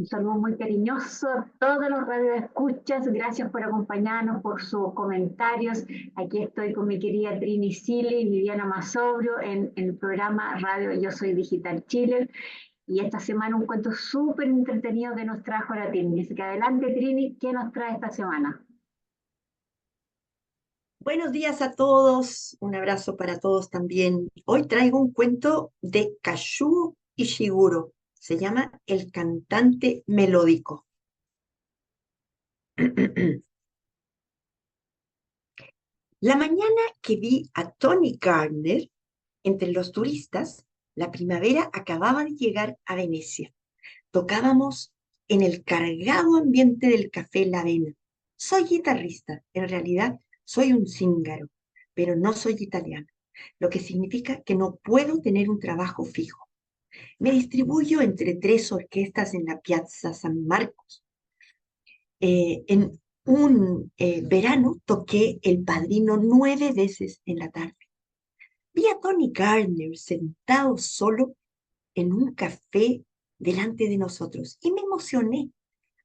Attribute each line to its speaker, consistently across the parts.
Speaker 1: Un saludo muy cariñoso a todos los radioescuchas. Gracias por acompañarnos, por sus comentarios. Aquí estoy con mi querida Trini Sile y Viviana Masobrio en el programa Radio Yo Soy Digital Chile. Y esta semana un cuento súper entretenido que nos trajo la Trini. Así que adelante, Trini, ¿qué nos trae esta semana?
Speaker 2: Buenos días a todos, un abrazo para todos también. Hoy traigo un cuento de Kazuo Ishiguro. Se llama El cantante melódico. La mañana que vi a Tony Gardner entre los turistas, la primavera acababa de llegar a Venecia. Tocábamos en el cargado ambiente del Café La Avena. Soy guitarrista, en realidad soy un cíngaro, pero no soy italiano, lo que significa que no puedo tener un trabajo fijo. Me distribuyo entre tres orquestas en la Piazza San Marcos. En un verano toqué El Padrino 9 veces en la tarde. Vi a Tony Gardner sentado solo en un café delante de nosotros y me emocioné.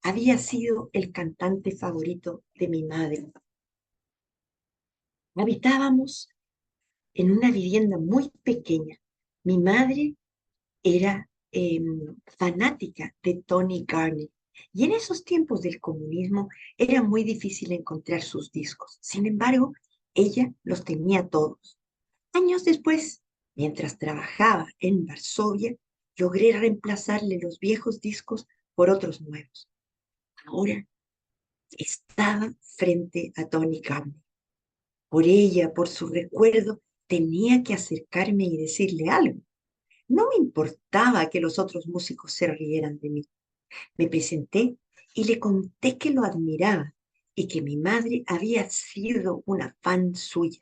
Speaker 2: Había sido el cantante favorito de mi madre. Habitábamos en una vivienda muy pequeña. Mi madre era fanática de Tony Garner y en esos tiempos del comunismo era muy difícil encontrar sus discos. Sin embargo, ella los tenía todos. Años después, mientras trabajaba en Varsovia, logré reemplazarle los viejos discos por otros nuevos. Ahora estaba frente a Tony Garner. Por ella, por su recuerdo, tenía que acercarme y decirle algo. No me importaba que los otros músicos se rieran de mí. Me presenté y le conté que lo admiraba y que mi madre había sido una fan suya.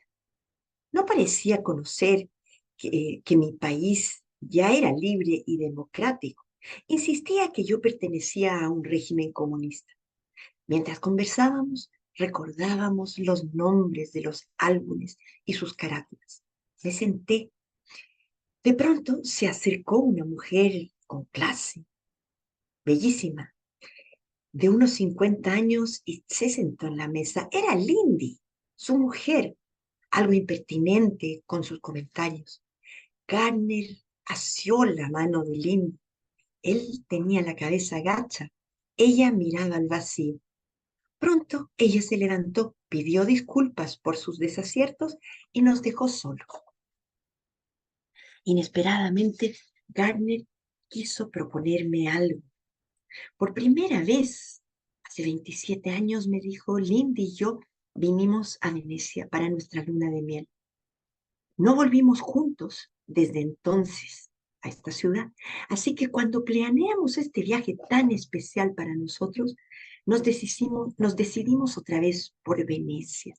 Speaker 2: No parecía conocer que mi país ya era libre y democrático. Insistía que yo pertenecía a un régimen comunista. Mientras conversábamos, recordábamos los nombres de los álbumes y sus carátulas. Me senté. De pronto se acercó una mujer con clase, bellísima, de unos 50 años y se sentó en la mesa. Era Lindy, su mujer, algo impertinente con sus comentarios. Garner asió la mano de Lindy. Él tenía la cabeza gacha. Ella miraba al vacío. Pronto ella se levantó, pidió disculpas por sus desaciertos y nos dejó solos. Inesperadamente, Gardner quiso proponerme algo. Por primera vez, hace 27 años, me dijo, Lindy y yo vinimos a Venecia para nuestra luna de miel. No volvimos juntos desde entonces a esta ciudad, así que cuando planeamos este viaje tan especial para nosotros, nos decidimos otra vez por Venecia.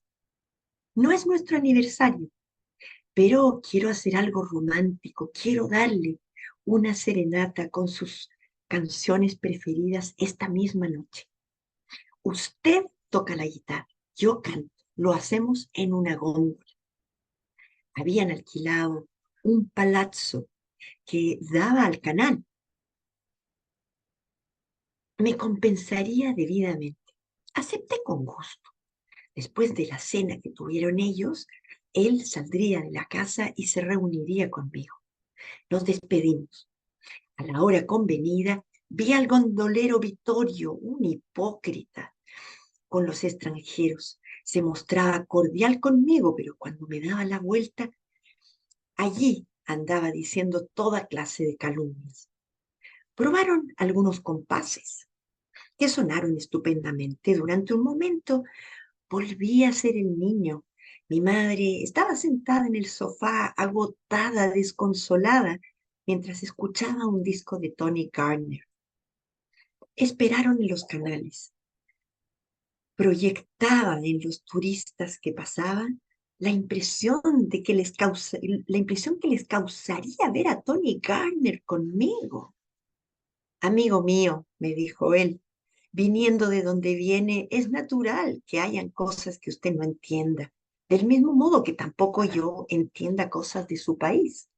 Speaker 2: No es nuestro aniversario, pero quiero hacer algo romántico, quiero darle una serenata con sus canciones preferidas esta misma noche. Usted toca la guitarra, yo canto, lo hacemos en una góndola. Habían alquilado un palazzo que daba al canal. Me compensaría debidamente. Acepté con gusto. Después de la cena que tuvieron ellos, él saldría de la casa y se reuniría conmigo. Nos despedimos. A la hora convenida, vi al gondolero Vittorio, un hipócrita, con los extranjeros. Se mostraba cordial conmigo, pero cuando me daba la vuelta, allí andaba diciendo toda clase de calumnias. Probaron algunos compases que sonaron estupendamente. Durante un momento volví a ser el niño. Mi madre estaba sentada en el sofá, agotada, desconsolada, mientras escuchaba un disco de Tony Garner. Esperaron en los canales. Proyectaban en los turistas que pasaban la impresión que les causaría ver a Tony Garner conmigo. Amigo mío, me dijo él, viniendo de donde viene, es natural que hayan cosas que usted no entienda, del mismo modo que tampoco yo entienda cosas de su país.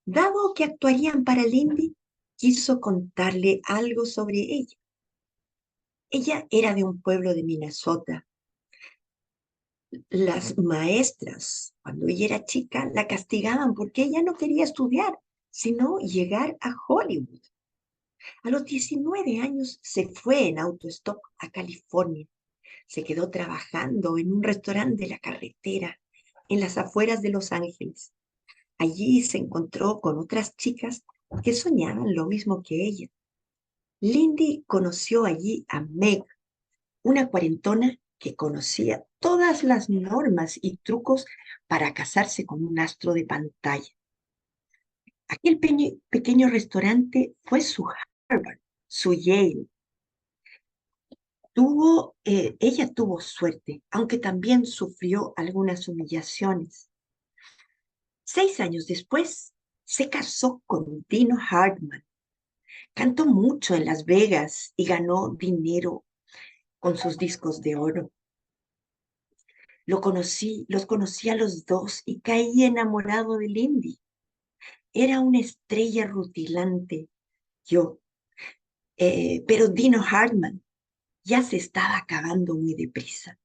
Speaker 2: Dado que actuarían para el Indy, quiso contarle algo sobre ella. Ella era de un pueblo de Minnesota. Las maestras, cuando ella era chica, la castigaban porque ella no quería estudiar, sino llegar a Hollywood. A los 19 años se fue en autostop a California. Se quedó trabajando en un restaurante de la carretera en las afueras de Los Ángeles. Allí se encontró con otras chicas que soñaban lo mismo que ella. Lindy conoció allí a Meg, una cuarentona que conocía todas las normas y trucos para casarse con un astro de pantalla. Aquel pequeño restaurante fue su Harvard, su Yale. Ella tuvo suerte, aunque también sufrió algunas humillaciones. 6 años después, se casó con Dino Hartman. Cantó mucho en Las Vegas y ganó dinero con sus discos de oro. Los conocí a los dos y caí enamorado de Lindy. Era una estrella rutilante, yo. Pero Dino Hartman ya se estaba acabando muy deprisa.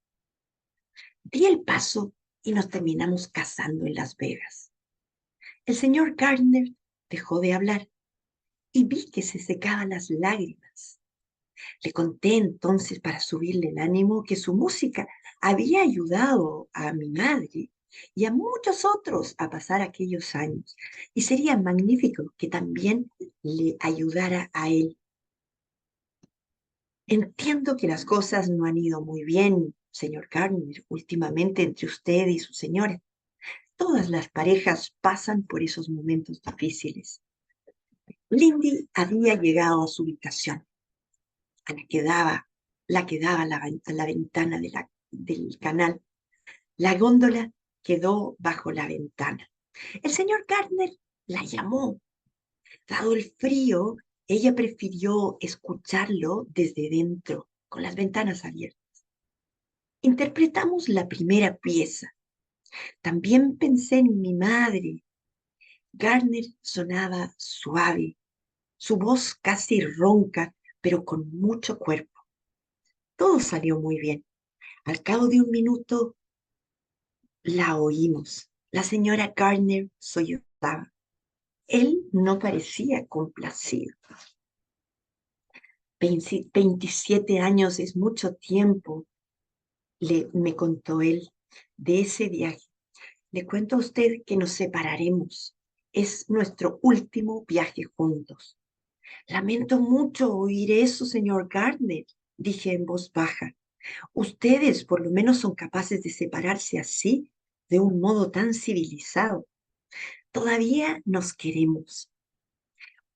Speaker 2: Di el paso y nos terminamos casando en Las Vegas. El señor Gardner dejó de hablar y vi que se secaban las lágrimas. Le conté entonces para subirle el ánimo que su música había ayudado a mi madre y a muchos otros a pasar aquellos años, y sería magnífico que también le ayudara a él. Entiendo que las cosas no han ido muy bien, señor Gardner, últimamente entre usted y su señora. Todas las parejas pasan por esos momentos difíciles. Lindy había llegado a su habitación, a la que daba a la ventana del canal. La góndola quedó bajo la ventana. El señor Gardner la llamó. Dado el frío, ella prefirió escucharlo desde dentro, con las ventanas abiertas. Interpretamos la primera pieza. También pensé en mi madre. Gardner sonaba suave, su voz casi ronca, pero con mucho cuerpo. Todo salió muy bien. Al cabo de un minuto la oímos. La señora Gardner sollozaba. Él no parecía complacido. 27 años es mucho tiempo, me contó él, de ese viaje. Le cuento a usted que nos separaremos. Es nuestro último viaje juntos. Lamento mucho oír eso, señor Gardner, dije en voz baja. Ustedes por lo menos son capaces de separarse así, de un modo tan civilizado. Todavía nos queremos.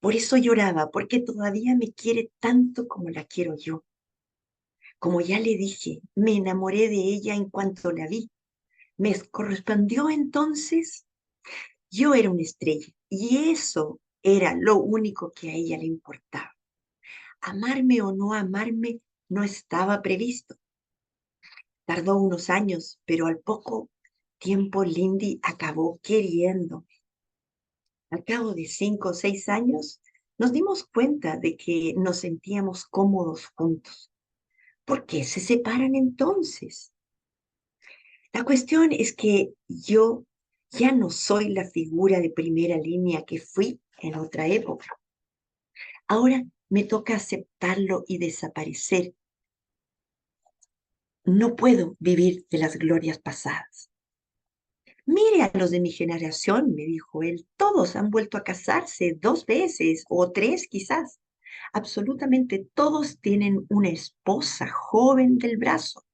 Speaker 2: Por eso lloraba, porque todavía me quiere tanto como la quiero yo. Como ya le dije, me enamoré de ella en cuanto la vi. Me correspondió entonces. Yo era una estrella y eso era lo único que a ella le importaba. Amarme o no amarme no estaba previsto. Tardó unos años, pero al poco tiempo Lindy acabó queriendo. Al cabo de 5 o 6 años, nos dimos cuenta de que nos sentíamos cómodos juntos. ¿Por qué se separan entonces? La cuestión es que yo ya no soy la figura de primera línea que fui en otra época. Ahora me toca aceptarlo y desaparecer. No puedo vivir de las glorias pasadas. Mire a los de mi generación, me dijo él, todos han vuelto a casarse 2 veces o 3 quizás. Absolutamente todos tienen una esposa joven del brazo.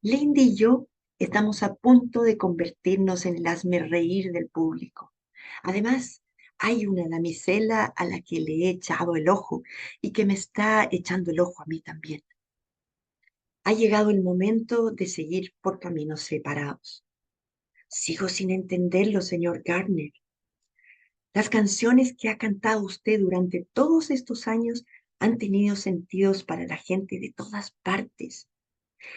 Speaker 2: Lindy y yo estamos a punto de convertirnos en el hazmerreír del público. Además, hay una damisela a la que le he echado el ojo y que me está echando el ojo a mí también. Ha llegado el momento de seguir por caminos separados. Sigo sin entenderlo, señor Gardner. Las canciones que ha cantado usted durante todos estos años han tenido sentidos para la gente de todas partes.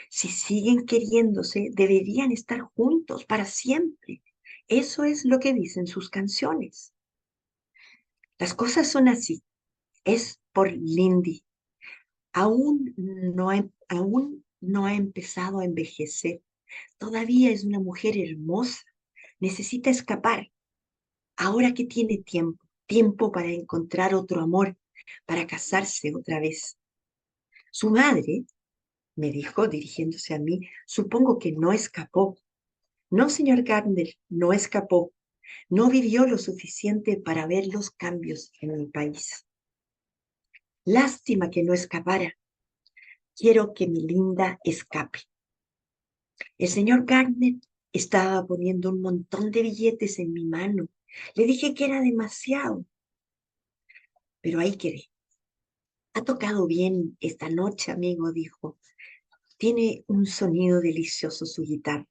Speaker 2: Si siguen queriéndose, deberían estar juntos para siempre. Eso es lo que dicen sus canciones. Las cosas son así. Es por Lindy. Aún no ha empezado a envejecer. Todavía es una mujer hermosa. Necesita escapar. Ahora que tiene tiempo, tiempo para encontrar otro amor, para casarse otra vez. Su madre, me dijo dirigiéndose a mí, supongo que no escapó. No, señor Gardner, no escapó. No vivió lo suficiente para ver los cambios en mi país. Lástima que no escapara. Quiero que mi Linda escape. El señor Gardner estaba poniendo un montón de billetes en mi mano. Le dije que era demasiado, pero ahí quedé. Ha tocado bien esta noche, amigo, dijo. Tiene un sonido delicioso su guitarra.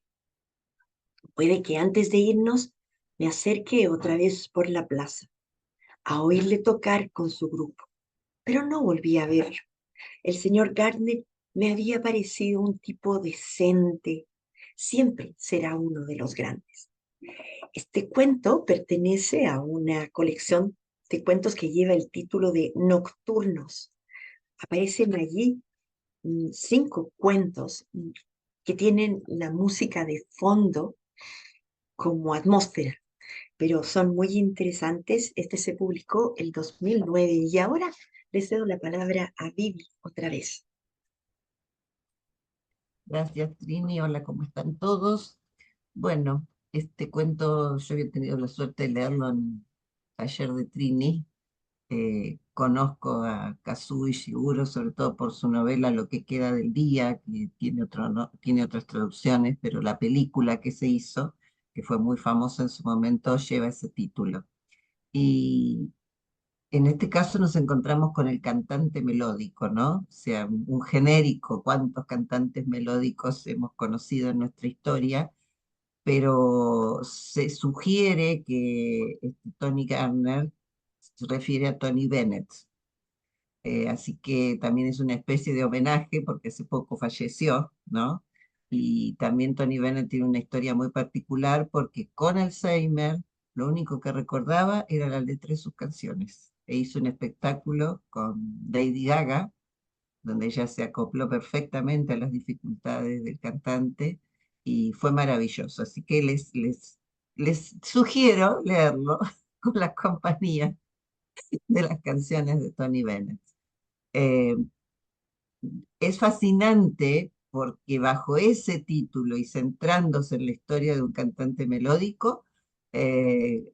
Speaker 2: Puede que antes de irnos me acerque otra vez por la plaza a oírle tocar con su grupo, pero no volví a verlo. El señor Gardner me había parecido un tipo decente. Siempre será uno de los grandes. Este cuento pertenece a una colección de cuentos que lleva el título de Nocturnos. Aparecen allí 5 cuentos que tienen la música de fondo como atmósfera, pero son muy interesantes. Este se publicó el 2009 y ahora le cedo la palabra a Vivi otra vez.
Speaker 3: Gracias, Trini. Hola, ¿cómo están todos? Bueno, este cuento yo había tenido la suerte de leerlo en taller de Trini. Conozco a Kazuo Ishiguro, sobre todo por su novela Lo que queda del día, que tiene tiene otras traducciones, pero la película que se hizo, que fue muy famosa en su momento, lleva ese título. Y en este caso nos encontramos con el cantante melódico, ¿no? O sea, un genérico, cuántos cantantes melódicos hemos conocido en nuestra historia, pero se sugiere que Tony Garner se refiere a Tony Bennett. Así que también es una especie de homenaje porque hace poco falleció, ¿no? Y también Tony Bennett tiene una historia muy particular porque con Alzheimer lo único que recordaba era la letra de sus canciones. E hizo un espectáculo con Lady Gaga, donde ella se acopló perfectamente a las dificultades del cantante y fue maravilloso. Así que les sugiero leerlo con la compañía de las canciones de Tony Bennett. Eh, es fascinante porque bajo ese título y centrándose en la historia de un cantante melódico, eh,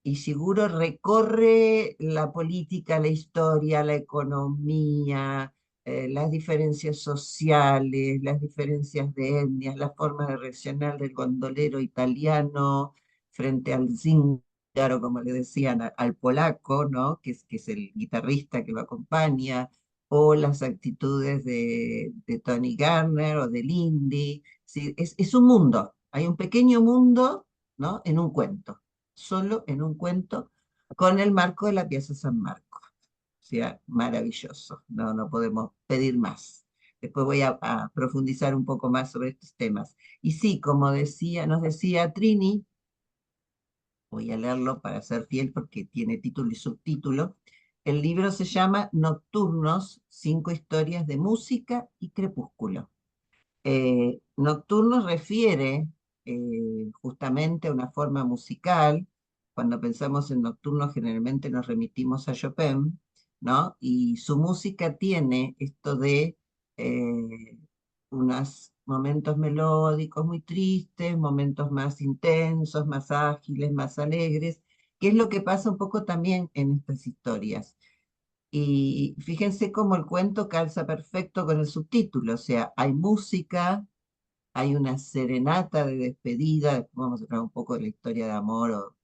Speaker 3: Ishiguro recorre la política, la historia, la economía, las diferencias sociales, las diferencias de etnias, la forma de reaccionar del gondolero italiano frente al zíngaro, como le decían, al polaco, ¿no? Que es el guitarrista que lo acompaña, o las actitudes de Tony Garner o de Lindy. Sí, es un mundo, hay un pequeño mundo, ¿no? En un cuento, solo en un cuento, con el marco de la pieza San Marco. O sea, maravilloso, no podemos pedir más. Después voy a profundizar un poco más sobre estos temas. Y sí, como nos decía Trini, voy a leerlo para ser fiel porque tiene título y subtítulo. El libro se llama Nocturnos, 5 historias de música y crepúsculo. Nocturno refiere justamente a una forma musical. Cuando pensamos en nocturno generalmente nos remitimos a Chopin, ¿no? Y su música tiene esto de unos momentos melódicos muy tristes, momentos más intensos, más ágiles, más alegres, que es lo que pasa un poco también en estas historias. Y fíjense cómo el cuento calza perfecto con el subtítulo, o sea, hay música, hay una serenata de despedida, después vamos a hablar un poco de la historia de amor o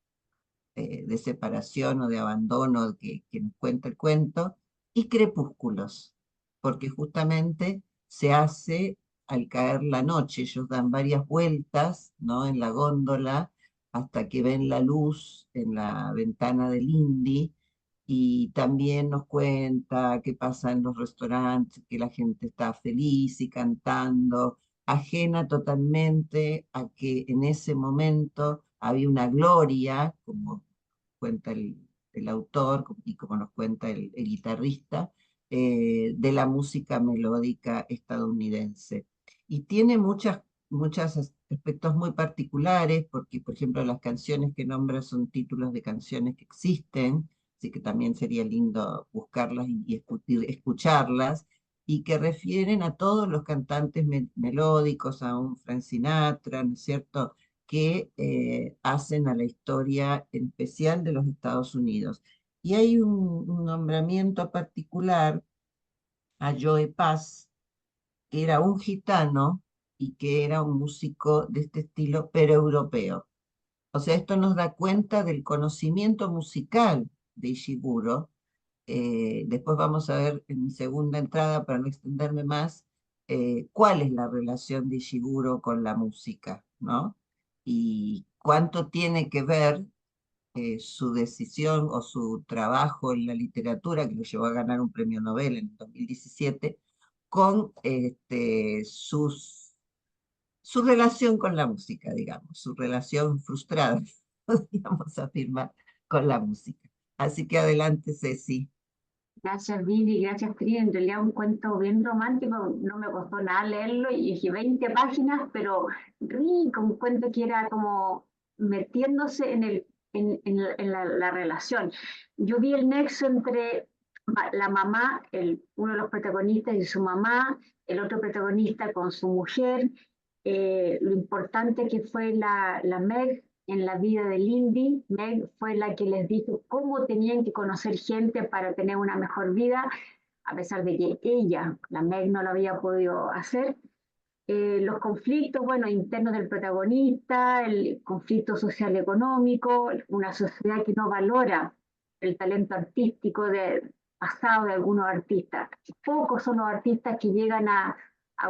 Speaker 3: de separación o de abandono que nos cuenta el cuento, y crepúsculos, porque justamente se hace al caer la noche, ellos dan varias vueltas, ¿no? En la góndola hasta que ven la luz en la ventana del Indy, y también nos cuenta qué pasa en los restaurantes, que la gente está feliz y cantando, ajena totalmente a que en ese momento había una gloria, como cuenta el autor, y como nos cuenta el guitarrista, de la música melódica estadounidense. Y tiene muchos aspectos muy particulares, porque, por ejemplo, las canciones que nombra son títulos de canciones que existen, así que también sería lindo buscarlas y escucharlas, y que refieren a todos los cantantes melódicos, a un Frank Sinatra, ¿no es cierto?, que hacen a la historia en especial de los Estados Unidos. Y hay un nombramiento particular a Joe Pass, que era un gitano y que era un músico de este estilo, pero europeo. O sea, esto nos da cuenta del conocimiento musical de Ishiguro. Después vamos a ver en mi segunda entrada, para no extenderme más, cuál es la relación de Ishiguro con la música, ¿no? Y cuánto tiene que ver su decisión o su trabajo en la literatura, que lo llevó a ganar un premio Nobel en 2017, con su relación con la música, digamos, su relación frustrada, podríamos afirmar, con la música. Así que adelante, Ceci.
Speaker 1: Gracias, Vivi, gracias, Tri. En realidad un cuento bien romántico, no me costó nada leerlo y dije 20 páginas, pero rico, un cuento que era como metiéndose en la relación. Yo vi el nexo entre la mamá, uno de los protagonistas y su mamá, el otro protagonista con su mujer, lo importante que fue la Meg en la vida de Lindy. Meg fue la que les dijo cómo tenían que conocer gente para tener una mejor vida, a pesar de que ella, la Meg, no lo había podido hacer. Los conflictos, bueno, internos del protagonista, el conflicto social-económico, una sociedad que no valora el talento artístico pasado de algunos artistas. Pocos son los artistas que llegan a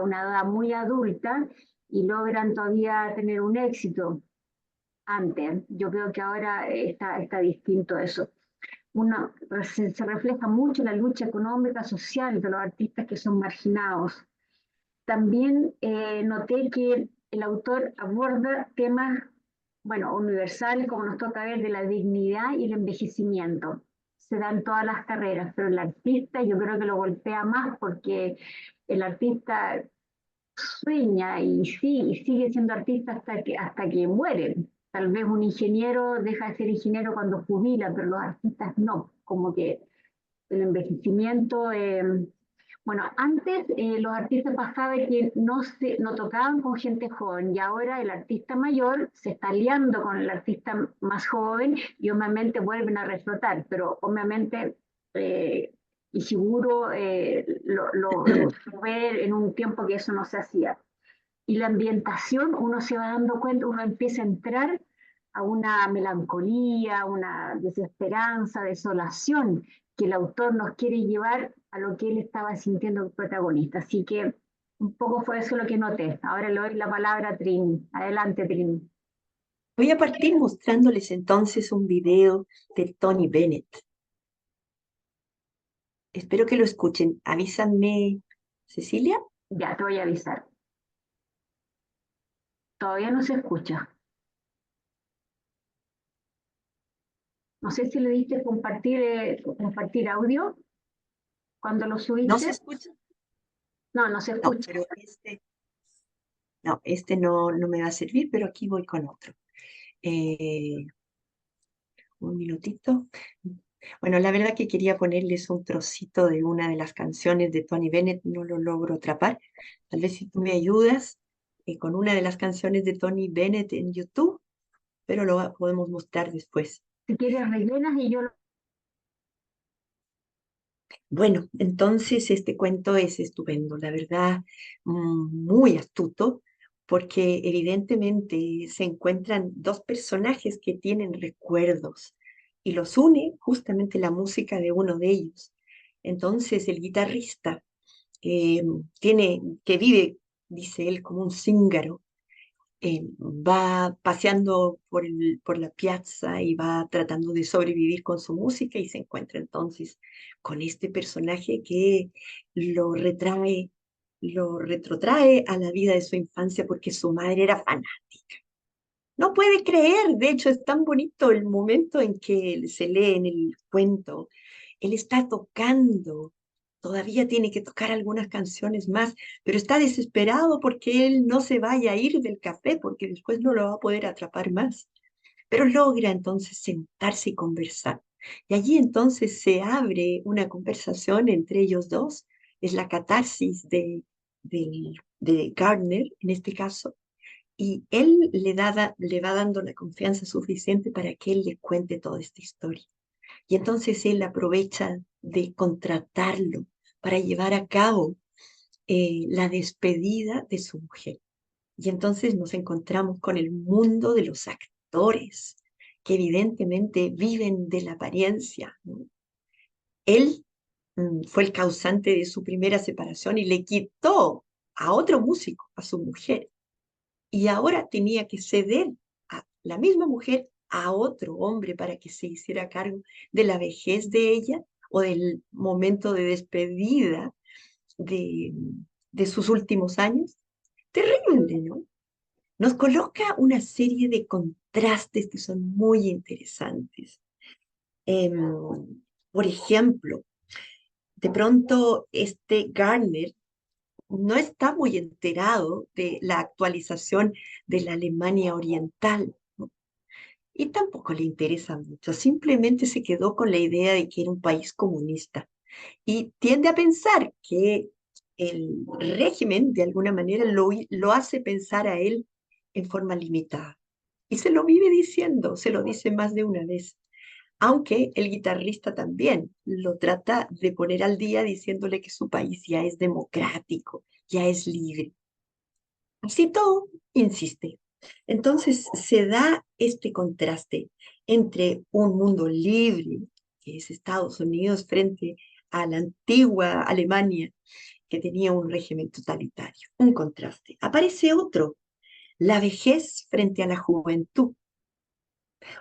Speaker 1: una edad muy adulta y logran todavía tener un éxito antes. Yo creo que ahora está distinto eso. Se refleja mucho la lucha económica, social de los artistas que son marginados. También noté que el autor aborda temas, bueno, universales, como nos toca ver, de la dignidad y el envejecimiento. Se dan todas las carreras, pero el artista yo creo que lo golpea más porque el artista sueña y sigue siendo artista hasta que muere. Tal vez un ingeniero deja de ser ingeniero cuando jubila, pero los artistas no, como que el envejecimiento. Bueno, antes los artistas pasaban que no tocaban con gente joven y ahora el artista mayor se está aliando con el artista más joven y obviamente vuelven a reflotar, pero obviamente y seguro lo ve en un tiempo que eso no se hacía. Y la ambientación, uno se va dando cuenta, uno empieza a entrar a una melancolía, una desesperanza, desolación, que el autor nos quiere llevar a lo que él estaba sintiendo el protagonista. Así que un poco fue eso lo que noté. Ahora le doy la palabra a Trini. Adelante, Trini.
Speaker 2: Voy a partir mostrándoles entonces un video de Tony Bennett. Espero que lo escuchen. Avísanme, Cecilia.
Speaker 1: Ya, te voy a avisar. Todavía no se escucha. No sé si le diste compartir audio cuando lo
Speaker 2: ¿No se
Speaker 1: subiste.
Speaker 2: escucha?
Speaker 1: No, no se
Speaker 2: No,
Speaker 1: escucha.
Speaker 2: pero este no me va a servir, pero aquí voy con otro. Eh, un minutito. Bueno, la verdad que quería ponerles un trocito de una de las canciones de Tony Bennett, no lo logro atrapar. Tal vez si tú me ayudas con una de las canciones de Tony Bennett en YouTube, pero podemos mostrar después.
Speaker 1: Si quieres rellenas y yo
Speaker 2: Bueno, entonces este cuento es estupendo, la verdad, muy astuto, porque evidentemente se encuentran dos personajes que tienen recuerdos y los une justamente la música de uno de ellos. Entonces el guitarrista eh, que vive, dice él, como un cíngaro, va paseando por la piazza y va tratando de sobrevivir con su música y se encuentra entonces con este personaje que lo retrotrae a la vida de su infancia porque su madre era fanática. No puede creer, de hecho es tan bonito el momento en que se lee en el cuento. Él está tocando, todavía tiene que tocar algunas canciones más, pero está desesperado porque él no se vaya a ir del café porque después no lo va a poder atrapar más. Pero logra entonces sentarse y conversar. Y allí entonces se abre una conversación entre ellos dos. Es la catarsis de Gardner, en este caso, y él le va dando la confianza suficiente para que él le cuente toda esta historia. Y entonces él aprovecha de contratarlo para llevar a cabo la despedida de su mujer. Y entonces nos encontramos con el mundo de los actores, que evidentemente viven de la apariencia, ¿no? Él fue el causante de su primera separación y le quitó a otro músico, a su mujer, y ahora tenía que ceder a la misma mujer a otro hombre para que se hiciera cargo de la vejez de ella o del momento de despedida de, de sus últimos años. Terrible, ¿no? Nos coloca una serie de contrastes que son muy interesantes. Em, por ejemplo, de pronto este Gardner no está muy enterado de la actualización de la Alemania Oriental, ¿no? Y tampoco le interesa mucho, simplemente se quedó con la idea de que era un país comunista y tiende a pensar que el régimen de alguna manera lo hace pensar a él en forma limitada. Y se lo vive diciendo, se lo dice más de una vez. Aunque el guitarrista también lo trata de poner al día diciéndole que su país ya es democrático, ya es libre. Así todo, insiste. Entonces se da este contraste entre un mundo libre, que es Estados Unidos, frente a la antigua Alemania, que tenía un régimen totalitario. Un contraste. Aparece otro, la vejez frente a la juventud.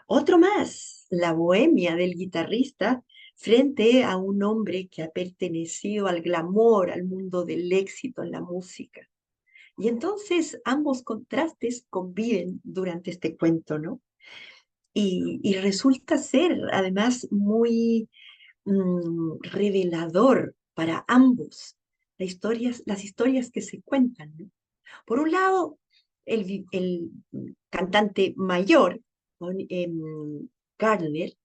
Speaker 2: Otro más, la bohemia del guitarrista frente a un hombre que ha pertenecido al glamour, al mundo del éxito en la música. Y entonces ambos contrastes conviven durante este cuento, ¿no? Y resulta ser además muy revelador para ambos las historias que se cuentan, ¿no? Por un lado, el cantante mayor, Gardner,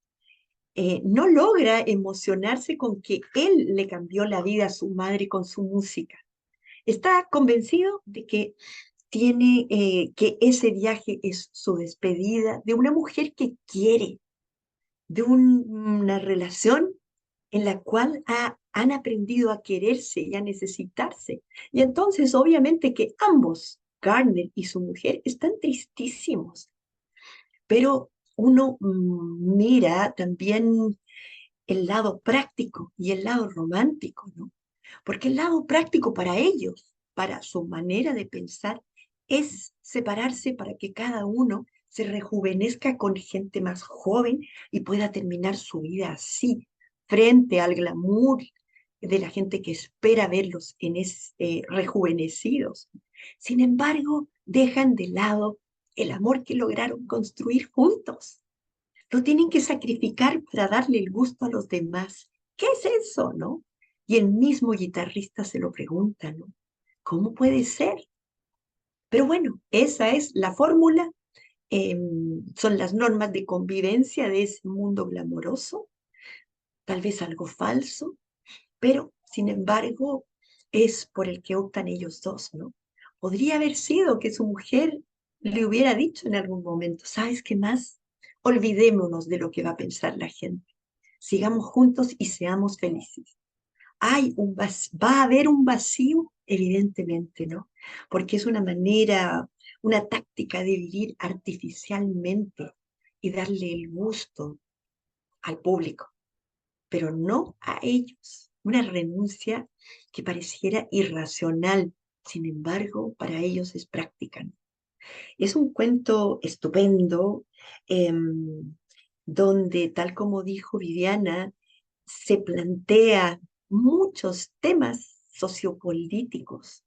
Speaker 2: no logra emocionarse con que él le cambió la vida a su madre con su música. Está convencido de que que ese viaje es su despedida de una mujer que quiere, de una relación en la cual han aprendido a quererse y a necesitarse. Y entonces, obviamente que ambos, Gardner y su mujer, están tristísimos, pero uno mira también el lado práctico y el lado romántico, ¿no? Porque el lado práctico para ellos, para su manera de pensar, es separarse para que cada uno se rejuvenezca con gente más joven y pueda terminar su vida así, frente al glamour de la gente que espera verlos rejuvenecidos. Sin embargo, dejan de lado el amor que lograron construir juntos. Lo tienen que sacrificar para darle el gusto a los demás. ¿Qué es eso, no? Y el mismo guitarrista se lo pregunta, ¿no? ¿Cómo puede ser? Pero bueno, esa es la fórmula, son las normas de convivencia de ese mundo glamoroso, tal vez algo falso, pero sin embargo es por el que optan ellos dos, ¿no? Podría haber sido que su mujer le hubiera dicho en algún momento, ¿sabes qué más? Olvidémonos de lo que va a pensar la gente. Sigamos juntos y seamos felices. ¿Va a haber un vacío? Evidentemente, ¿no? Porque es una manera, una táctica de vivir artificialmente y darle el gusto al público, pero no a ellos. Una renuncia que pareciera irracional, sin embargo, para ellos es práctica, ¿no? Es un cuento estupendo, donde, tal como dijo Viviana, se plantea muchos temas sociopolíticos,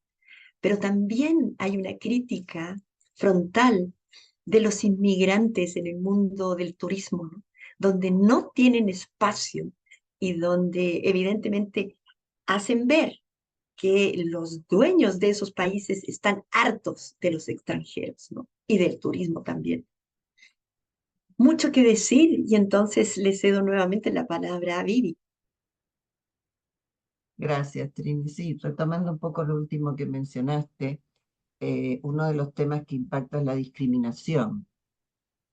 Speaker 2: pero también hay una crítica frontal de los inmigrantes en el mundo del turismo, ¿no? Donde no tienen espacio y donde evidentemente hacen ver que los dueños de esos países están hartos de los extranjeros, ¿no? Y del turismo también. Mucho que decir y entonces le cedo nuevamente la palabra a Vivi.
Speaker 3: Gracias, Trini. Sí, retomando un poco lo último que mencionaste, uno de los temas que impacta es la discriminación,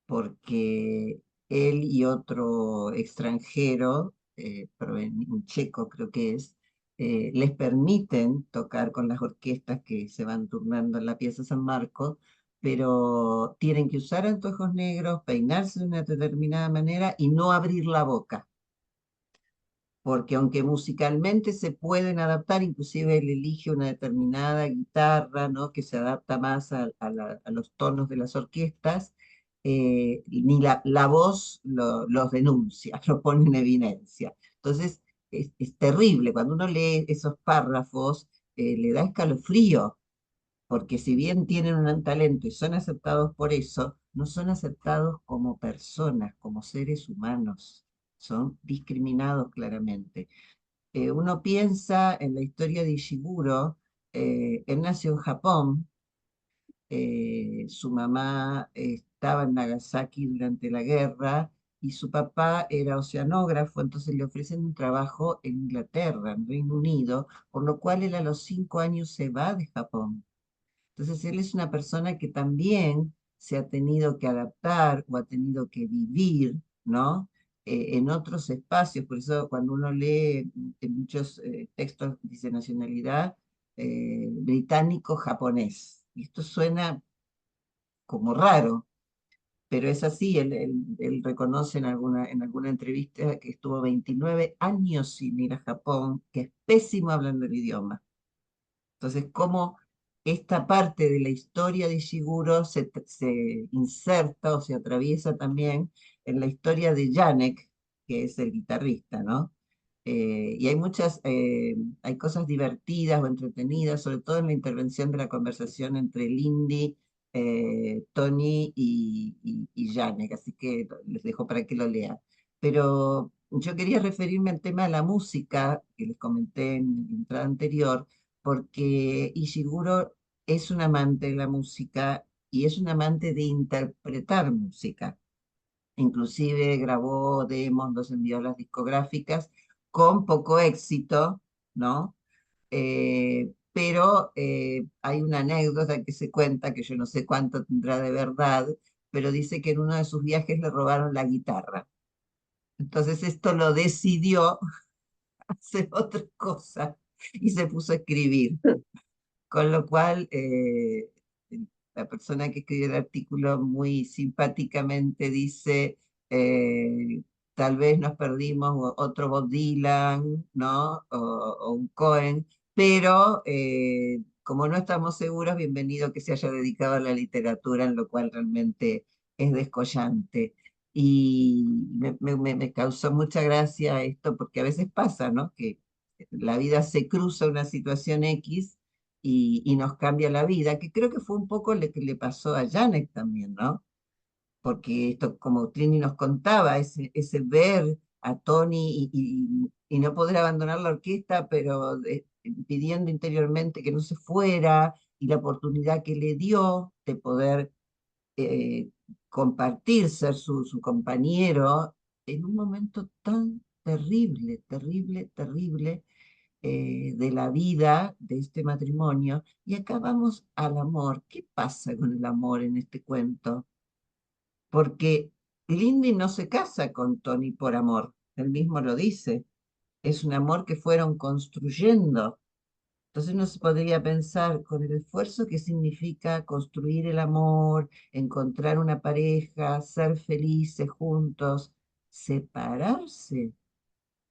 Speaker 3: porque él y otro extranjero, un checo creo que es, les permiten tocar con las orquestas que se van turnando en la Piazza San Marco, pero tienen que usar anteojos negros, peinarse de una determinada manera y no abrir la boca, porque aunque musicalmente se pueden adaptar, inclusive él elige una determinada guitarra, ¿no? Que se adapta más a los tonos de las orquestas, ni la voz los denuncia, lo pone en evidencia. Entonces, es terrible, cuando uno lee esos párrafos, le da escalofrío, porque si bien tienen un talento y son aceptados por eso, no son aceptados como personas, como seres humanos, son discriminados claramente. Uno piensa en la historia de Ishiguro. Él nació en Japón. Su mamá estaba en Nagasaki durante la guerra y su papá era oceanógrafo, entonces le ofrecen un trabajo en Inglaterra, en Reino Unido, por lo cual él a los 5 años se va de Japón. Entonces él es una persona que también se ha tenido que adaptar o ha tenido que vivir, ¿no? En otros espacios. Por eso cuando uno lee en muchos textos dice nacionalidad británico-japonés. Y esto suena como raro, pero es así. Él reconoce en alguna entrevista que estuvo 29 años sin ir a Japón, que es pésimo hablando el idioma. Entonces, cómo esta parte de la historia de Ishiguro se inserta o se atraviesa también en la historia de Janek, que es el guitarrista, ¿no? Y hay cosas divertidas o entretenidas, sobre todo en la intervención de la conversación entre Lindy, Tony y Janek, así que les dejo para que lo lean. Pero yo quería referirme al tema de la música, que les comenté en la entrada anterior, porque Ishiguro es un amante de la música y es un amante de interpretar música. Inclusive grabó demos, los envió a las discográficas con poco éxito, ¿no? Pero hay una anécdota que se cuenta, que yo no sé cuánto tendrá de verdad, pero dice que en uno de sus viajes le robaron la guitarra. Entonces esto lo decidió hacer otra cosa y se puso a escribir. Con lo cual, la persona que escribió el artículo muy simpáticamente dice, tal vez nos perdimos otro Bob Dylan, ¿no? O un Cohen, pero como no estamos seguros, bienvenido que se haya dedicado a la literatura, en lo cual realmente es descollante. Y me causó mucha gracia esto, porque a veces pasa, ¿no? Que la vida se cruza una situación X y nos cambia la vida, que creo que fue un poco lo que le pasó a Janek también, ¿no? Porque esto, como Trini nos contaba, ese ver a Tony y no poder abandonar la orquesta, pero pidiendo interiormente que no se fuera, y la oportunidad que le dio de poder eh, compartir, ser su compañero, en un momento tan terrible, terrible, terrible, de la vida de este matrimonio. Y acá vamos al amor. ¿Qué pasa con el amor en este cuento? Porque Lindy no se casa con Tony por amor, él mismo lo dice, es un amor que fueron construyendo. Entonces uno se podría pensar con el esfuerzo que significa construir el amor, encontrar una pareja, ser felices juntos, separarse.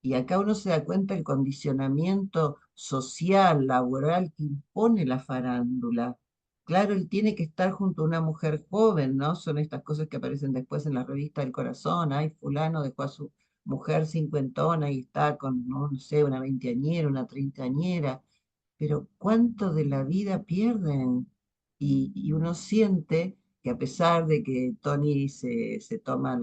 Speaker 3: Y acá uno se da cuenta del condicionamiento social, laboral que impone la farándula. Claro, él tiene que estar junto a una mujer joven, ¿no? Son estas cosas que aparecen después en la revista del Corazón. Ay, fulano dejó a su mujer cincuentona y está con, no sé, una veinteañera, una treintañera. Pero ¿cuánto de la vida pierden? Y uno siente que a pesar de que Tony se toma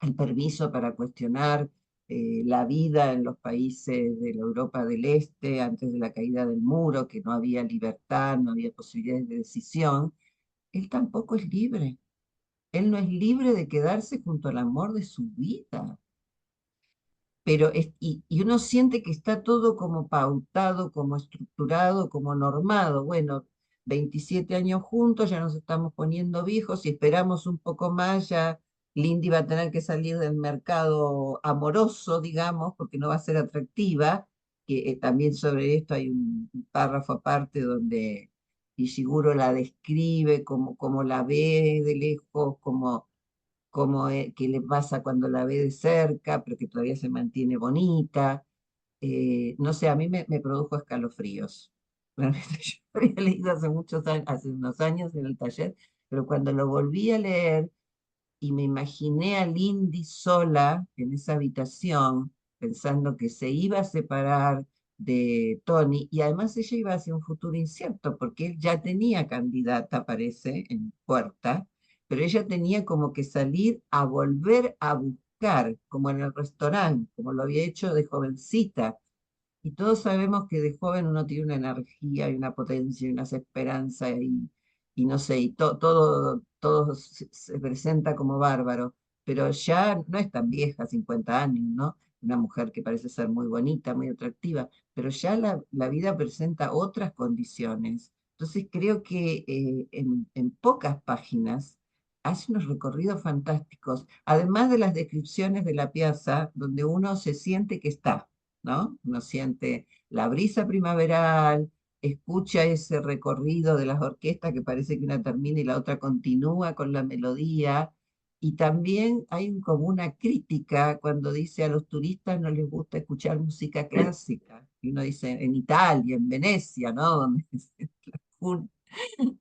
Speaker 3: el permiso para cuestionar la vida en los países de la Europa del Este antes de la caída del muro, que no había libertad, no había posibilidades de decisión, él tampoco es libre. Él no es libre de quedarse junto al amor de su vida. Pero y uno siente que está todo como pautado, como estructurado, como normado. Bueno, 27 años juntos, ya nos estamos poniendo viejos y esperamos un poco más, ya Lindy va a tener que salir del mercado amoroso, digamos, porque no va a ser atractiva, que también sobre esto hay un párrafo aparte donde Ishiguro la describe, como la ve de lejos, como qué le pasa cuando la ve de cerca, pero que todavía se mantiene bonita. No sé, a mí me produjo escalofríos. Realmente yo lo había leído hace muchos años, hace unos años en el taller, pero cuando lo volví a leer y me imaginé a Lindy sola en esa habitación, pensando que se iba a separar de Tony, y además ella iba hacia un futuro incierto, porque él ya tenía candidata, parece, en puerta, pero ella tenía como que salir a volver a buscar, como en el restaurante, como lo había hecho de jovencita, y todos sabemos que de joven uno tiene una energía y una potencia y una esperanza y no sé, y todo se presenta como bárbaro, pero ya no es tan vieja, 50 años, ¿no? Una mujer que parece ser muy bonita, muy atractiva, pero ya la vida presenta otras condiciones. Entonces creo que en pocas páginas hace unos recorridos fantásticos, además de las descripciones de la piazza, donde uno se siente que está. ¿No? Uno siente la brisa primaveral, escucha ese recorrido de las orquestas que parece que una termina y la otra continúa con la melodía. Y también hay como una crítica cuando dice a los turistas no les gusta escuchar música clásica. Y uno dice en Italia, en Venecia, ¿no? Donde es la cuna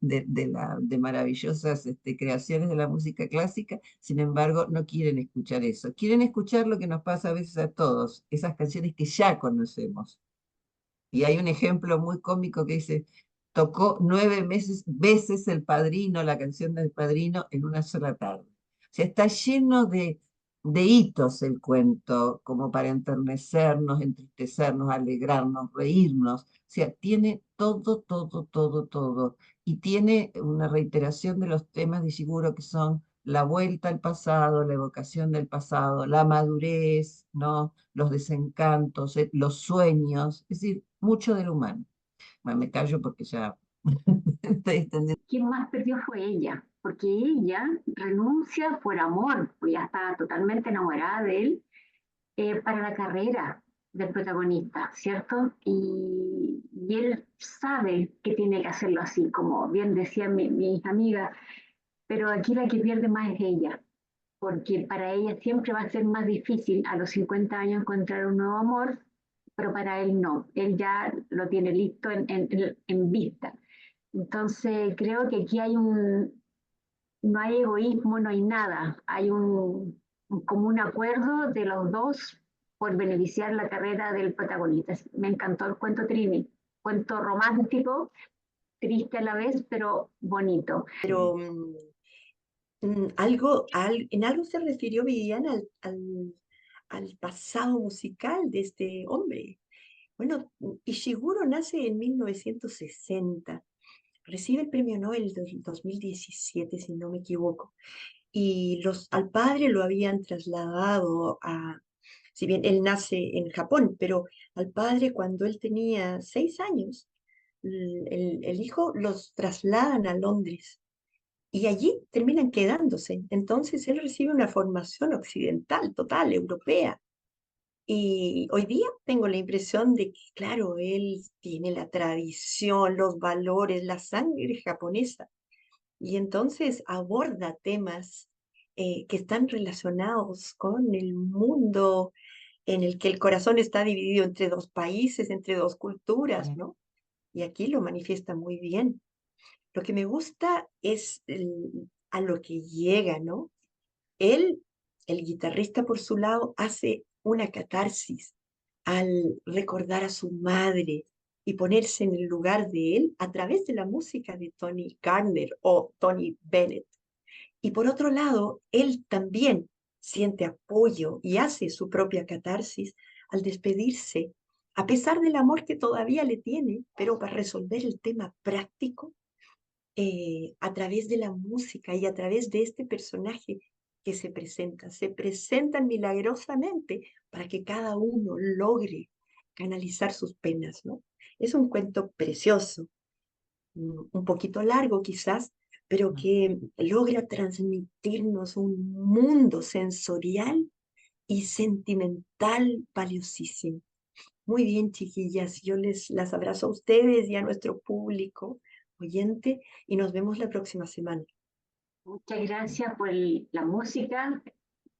Speaker 3: de maravillosas creaciones de la música clásica, sin embargo, no quieren escuchar eso. Quieren escuchar lo que nos pasa a veces a todos, esas canciones que ya conocemos. Y hay un ejemplo muy cómico que dice, tocó 9 veces El Padrino, la canción del Padrino, en una sola tarde. O sea, está lleno de hitos el cuento, como para enternecernos, entristecernos, alegrarnos, reírnos. O sea, tiene todo, todo, todo, todo. Y tiene una reiteración de los temas de Ishiguro que son la vuelta al pasado, la evocación del pasado, la madurez, ¿no? Los desencantos, los sueños, es decir, mucho del humano. Bueno, me callo porque ya estoy extendiendo.
Speaker 1: Quien más perdió fue ella, porque ella renuncia por amor, pues ya estaba totalmente enamorada de él, para la carrera del protagonista, ¿cierto? Y él sabe que tiene que hacerlo así, como bien decía mi amiga, pero aquí la que pierde más es ella, porque para ella siempre va a ser más difícil a los 50 años encontrar un nuevo amor, pero para él no, él ya lo tiene listo en vista. Entonces creo que aquí no hay egoísmo, no hay nada, hay un común acuerdo de los dos por beneficiar la carrera del protagonista. Me encantó el cuento Trini, cuento romántico, triste a la vez, pero bonito.
Speaker 2: Pero en algo se refirió Viviana al pasado musical de este hombre. Bueno, Ishiguro nace en 1960, recibe el premio Nobel del 2017, si no me equivoco, y al padre lo habían trasladado si bien él nace en Japón, pero al padre cuando él tenía 6 años, el hijo los trasladan a Londres y allí terminan quedándose. Entonces él recibe una formación occidental, total, europea. Y hoy día tengo la impresión de que, claro, él tiene la tradición, los valores, la sangre japonesa, y entonces aborda temas que están relacionados con el mundo en el que el corazón está dividido entre dos países, entre dos culturas, ¿no? Y aquí lo manifiesta muy bien. Lo que me gusta es a lo que llega, ¿no? Él, el guitarrista por su lado, hace una catarsis al recordar a su madre y ponerse en el lugar de él a través de la música de Tony Garner o Tony Bennett. Y por otro lado, él también siente apoyo y hace su propia catarsis al despedirse, a pesar del amor que todavía le tiene, pero para resolver el tema práctico, a través de la música y a través de este personaje que se presentan milagrosamente para que cada uno logre canalizar sus penas, ¿no? Es un cuento precioso, un poquito largo quizás, pero que logra transmitirnos un mundo sensorial y sentimental valiosísimo. Muy bien, chiquillas, yo las abrazo a ustedes y a nuestro público oyente y nos vemos la próxima semana.
Speaker 1: Muchas gracias por la música.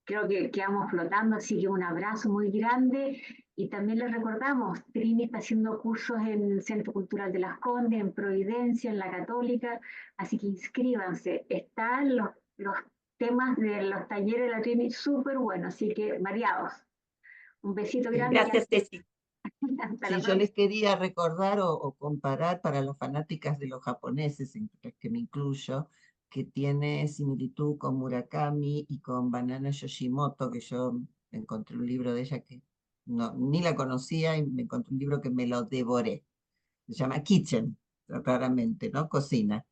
Speaker 1: Creo que quedamos flotando, así que un abrazo muy grande. Y también les recordamos, Trini está haciendo cursos en el Centro Cultural de Las Condes, en Providencia, en la Católica, así que inscríbanse. Están los temas de los talleres de la Trini súper buenos, así que variados. Un besito grande
Speaker 2: Gracias, Ceci.
Speaker 1: y hasta la
Speaker 3: Sí, yo
Speaker 1: próxima.
Speaker 3: les quería recordar o comparar para las fanáticas de los japoneses, en las que me incluyo, que tiene similitud con Murakami y con Banana Yoshimoto, que yo encontré un libro de ella que no, ni la conocía y me encontré un libro que me lo devoré. Se llama Kitchen, raramente, ¿no? Cocina.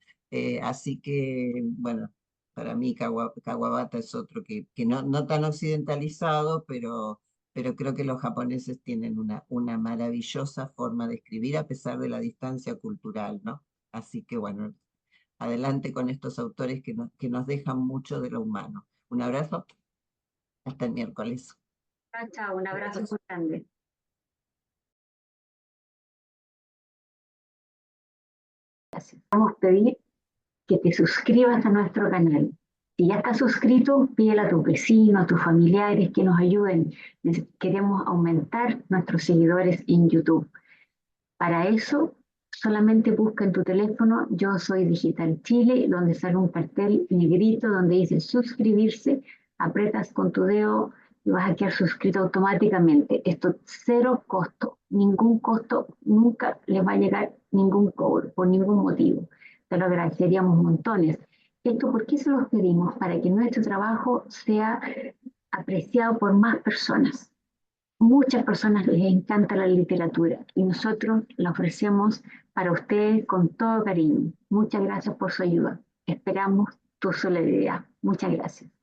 Speaker 3: Así que, bueno, para mí Kawabata es otro que no, no tan occidentalizado, pero creo que los japoneses tienen una maravillosa forma de escribir a pesar de la distancia cultural, ¿no? Así que, bueno, adelante con estos autores que nos dejan mucho de lo humano. Un abrazo, hasta el miércoles.
Speaker 1: Chao, chao, un abrazo muy grande. Gracias. Vamos a pedir que te suscribas a nuestro canal. Si ya estás suscrito, pídele a tus vecinos, a tus familiares que nos ayuden. Queremos aumentar nuestros seguidores en YouTube. Para eso, solamente busca en tu teléfono Yo Soy Digital Chile, donde sale un cartel negrito donde dice suscribirse, apretas con tu dedo y vas a quedar suscrito automáticamente. Esto cero costo, ningún costo, nunca les va a llegar ningún cobro, por ningún motivo. Te lo agradeceríamos montones. Esto, ¿por qué se los pedimos? Para que nuestro trabajo sea apreciado por más personas. Muchas personas les encanta la literatura y nosotros la ofrecemos para ustedes con todo cariño. Muchas gracias por su ayuda. Esperamos tu solidaridad. Muchas gracias.